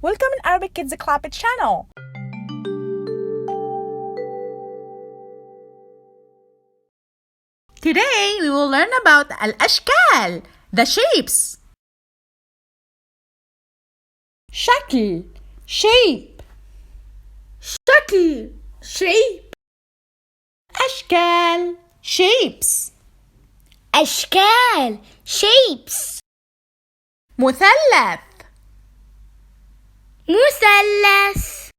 Welcome in Arabic Kids Club channel. Today we will learn about الأشكال, the shapes. شكل, shape. شكل, shape. أشكال, shapes. أشكال shapes. مثلث, مثلث.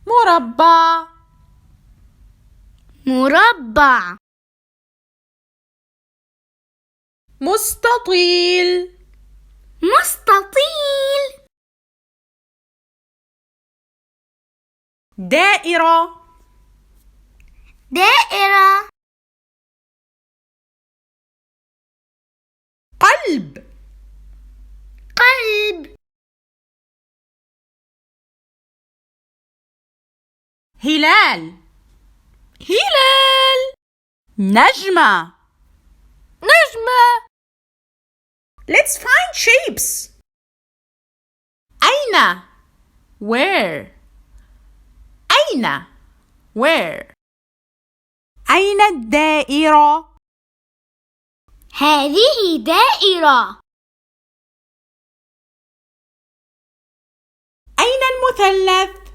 مربع, مربع. مستطيل, مستطيل. دائرة, دائرة. قلب, قلب. هلال, هلال. نجمة, نجمة. Let's find shapes. أين, where. أين, where. أين الدائرة؟ هذه دائرة. أين المثلث؟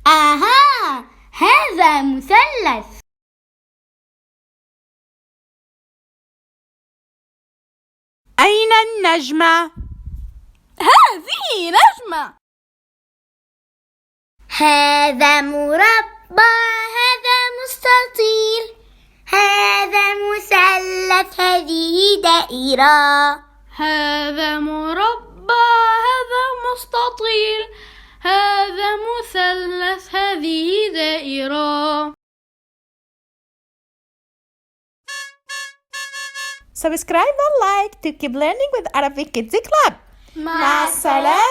آها، هذا مثلث. أين النجمة؟ هذه نجمة. هذا مربع، هذا مستطيل، هذا مثلث، هذه دائرة. هذا مربع، هذا مستطيل، هذا مثلث، هذه دائرة. Subscribe and like to keep learning with Arabic Kids Club. مع السلامة.